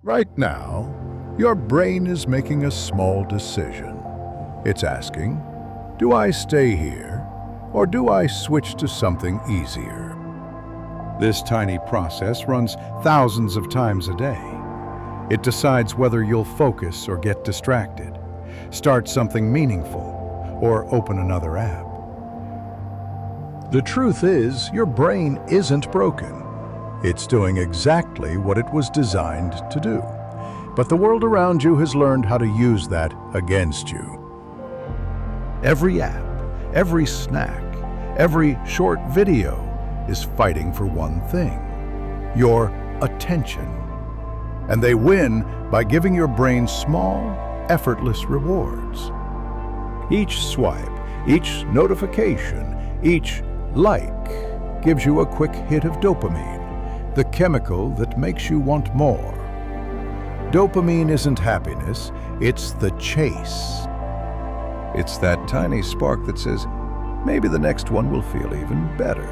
Right now, your brain is making a small decision. It's asking, do I stay here, or do I switch to something easier? This tiny process runs thousands of times a day. It decides whether you'll focus or get distracted, start something meaningful, or open another app. The truth is, your brain isn't broken. It's doing exactly what it was designed to do. But the world around you has learned how to use that against you. Every app, every snack, every short video is fighting for one thing: your attention. And they win by giving your brain small, effortless rewards. Each swipe, each notification, each like gives you a quick hit of dopamine, the chemical that makes you want more. Dopamine isn't happiness, it's the chase. It's that tiny spark that says, maybe the next one will feel even better.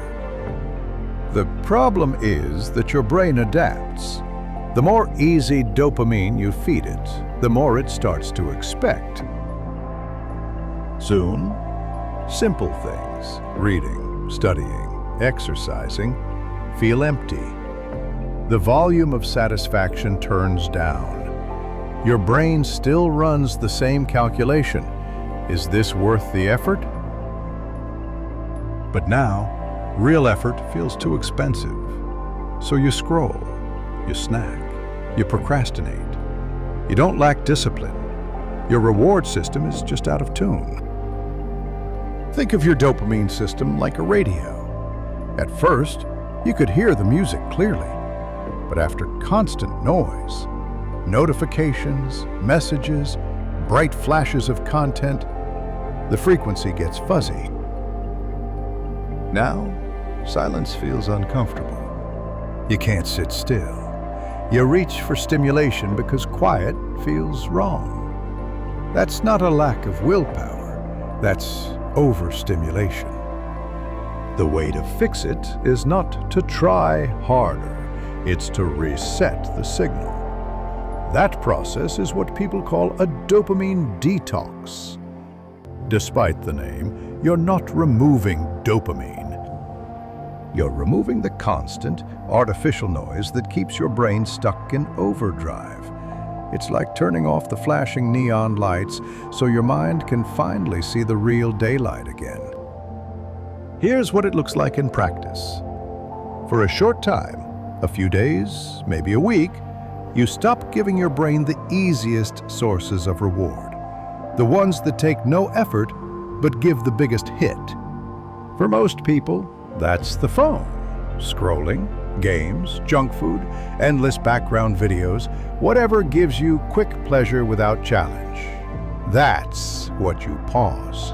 The problem is that your brain adapts. The more easy dopamine you feed it, the more it starts to expect. Soon, simple things, reading, studying, exercising, feel empty. The volume of satisfaction turns down. Your brain still runs the same calculation. Is this worth the effort? But now, real effort feels too expensive. So you scroll, you snack, you procrastinate. You don't lack discipline. Your reward system is just out of tune. Think of your dopamine system like a radio. At first, you could hear the music clearly, but after constant noise, notifications, messages, bright flashes of content, the frequency gets fuzzy. Now, silence feels uncomfortable. You can't sit still. You reach for stimulation because quiet feels wrong. That's not a lack of willpower, that's overstimulation. The way to fix it is not to try harder, it's to reset the signal. That process is what people call a dopamine detox. Despite the name, you're not removing dopamine. You're removing the constant, artificial noise that keeps your brain stuck in overdrive. It's like turning off the flashing neon lights so your mind can finally see the real daylight again. Here's what it looks like in practice. For a short time, a few days, maybe a week, you stop giving your brain the easiest sources of reward, the ones that take no effort but give the biggest hit. For most people, that's the phone. Scrolling, games, junk food, endless background videos, whatever gives you quick pleasure without challenge. That's what you pause.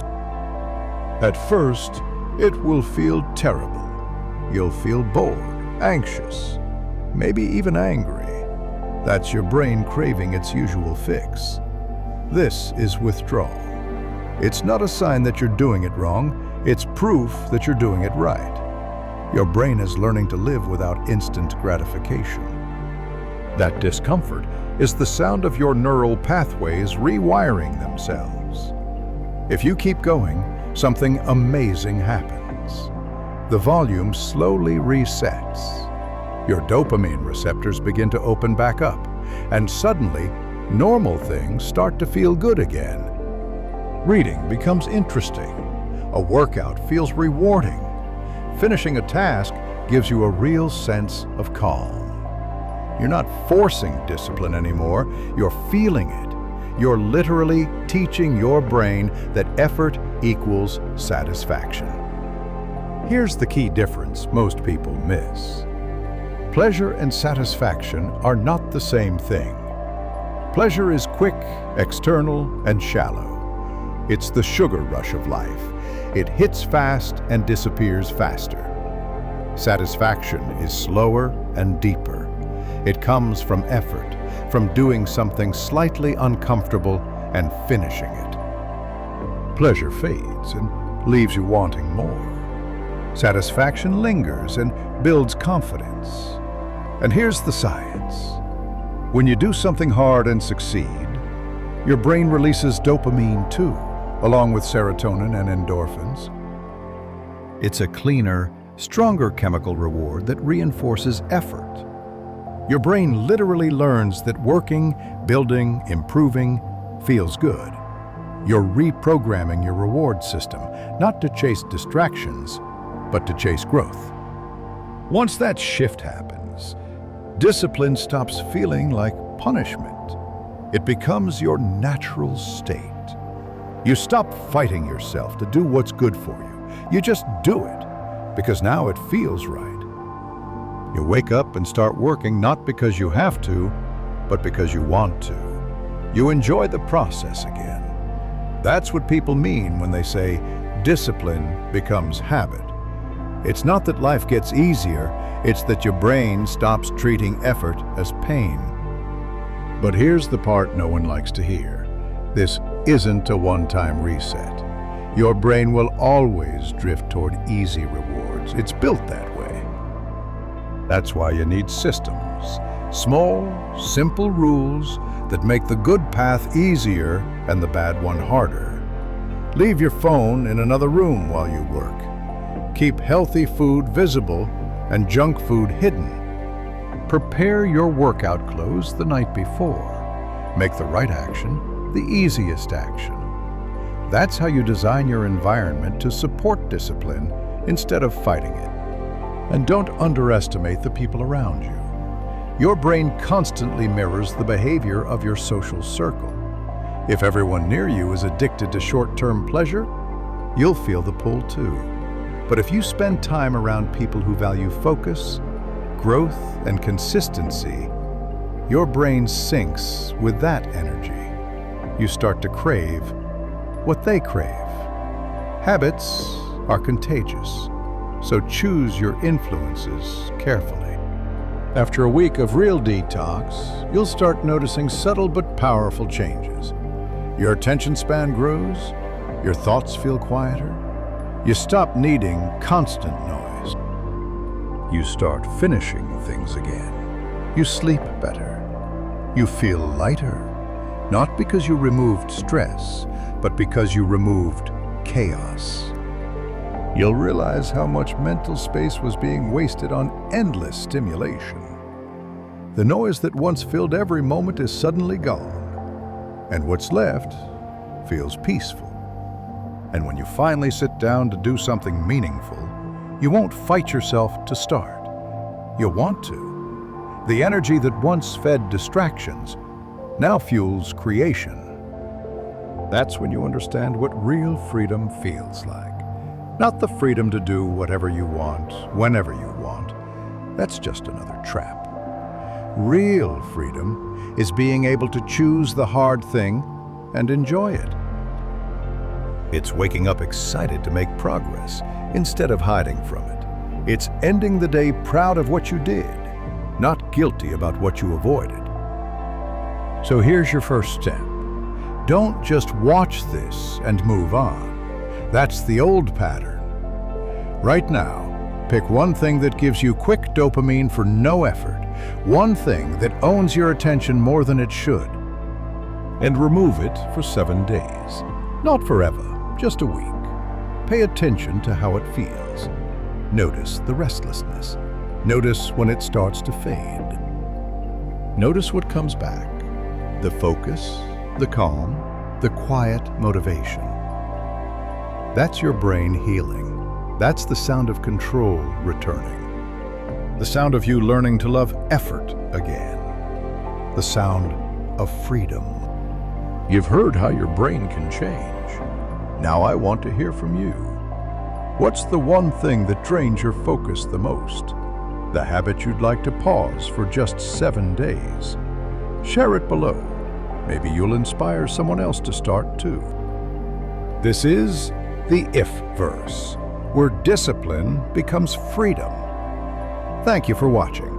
At first, it will feel terrible. You'll feel bored, anxious, maybe even angry. That's your brain craving its usual fix. This is withdrawal. It's not a sign that you're doing it wrong, it's proof that you're doing it right. Your brain is learning to live without instant gratification. That discomfort is the sound of your neural pathways rewiring themselves. If you keep going, something amazing happens. The volume slowly resets. Your dopamine receptors begin to open back up, and suddenly, normal things start to feel good again. Reading becomes interesting. A workout feels rewarding. Finishing a task gives you a real sense of calm. You're not forcing discipline anymore, you're feeling it. You're literally teaching your brain that effort equals satisfaction. Here's the key difference most people miss. Pleasure and satisfaction are not the same thing. Pleasure is quick, external, and shallow. It's the sugar rush of life. It hits fast and disappears faster. Satisfaction is slower and deeper. It comes from effort, from doing something slightly uncomfortable and finishing it. Pleasure fades and leaves you wanting more. Satisfaction lingers and builds confidence. And here's the science. When you do something hard and succeed, your brain releases dopamine too, along with serotonin and endorphins. It's a cleaner, stronger chemical reward that reinforces effort. Your brain literally learns that working, building, improving feels good. You're reprogramming your reward system, not to chase distractions, but to chase growth. Once that shift happens, discipline stops feeling like punishment. It becomes your natural state. You stop fighting yourself to do what's good for you. You just do it, because now it feels right. You wake up and start working not because you have to, but because you want to. You enjoy the process again. That's what people mean when they say discipline becomes habit. It's not that life gets easier, it's that your brain stops treating effort as pain. But here's the part no one likes to hear. This isn't a one-time reset. Your brain will always drift toward easy rewards. It's built that way. That's why you need systems. Small, simple rules that make the good path easier and the bad one harder. Leave your phone in another room while you work. Keep healthy food visible and junk food hidden. Prepare your workout clothes the night before. Make the right action the easiest action. That's how you design your environment to support discipline instead of fighting it. And don't underestimate the people around you. Your brain constantly mirrors the behavior of your social circle. If everyone near you is addicted to short-term pleasure, you'll feel the pull too. But if you spend time around people who value focus, growth, and consistency, your brain syncs with that energy. You start to crave what they crave. Habits are contagious, so choose your influences carefully. After a week of real detox, you'll start noticing subtle but powerful changes. Your attention span grows, your thoughts feel quieter, you stop needing constant noise. You start finishing things again. You sleep better. You feel lighter, not because you removed stress, but because you removed chaos. You'll realize how much mental space was being wasted on endless stimulation. The noise that once filled every moment is suddenly gone, and what's left feels peaceful. And when you finally sit down to do something meaningful, you won't fight yourself to start. You'll want to. The energy that once fed distractions now fuels creation. That's when you understand what real freedom feels like. Not the freedom to do whatever you want, whenever you want. That's just another trap. Real freedom is being able to choose the hard thing and enjoy it. It's waking up excited to make progress instead of hiding from it. It's ending the day proud of what you did, not guilty about what you avoided. So here's your first step. Don't just watch this and move on. That's the old pattern. Right now, pick one thing that gives you quick dopamine for no effort, one thing that owns your attention more than it should, and remove it for 7 days. Not forever, just a week. Pay attention to how it feels. Notice the restlessness. Notice when it starts to fade. Notice what comes back. The focus, the calm, the quiet motivation. That's your brain healing. That's the sound of control returning. The sound of you learning to love effort again. The sound of freedom. You've heard how your brain can change. Now I want to hear from you. What's the one thing that drains your focus the most? The habit you'd like to pause for just 7 days? Share it below. Maybe you'll inspire someone else to start too. This is the If Verse, where discipline becomes freedom. Thank you for watching.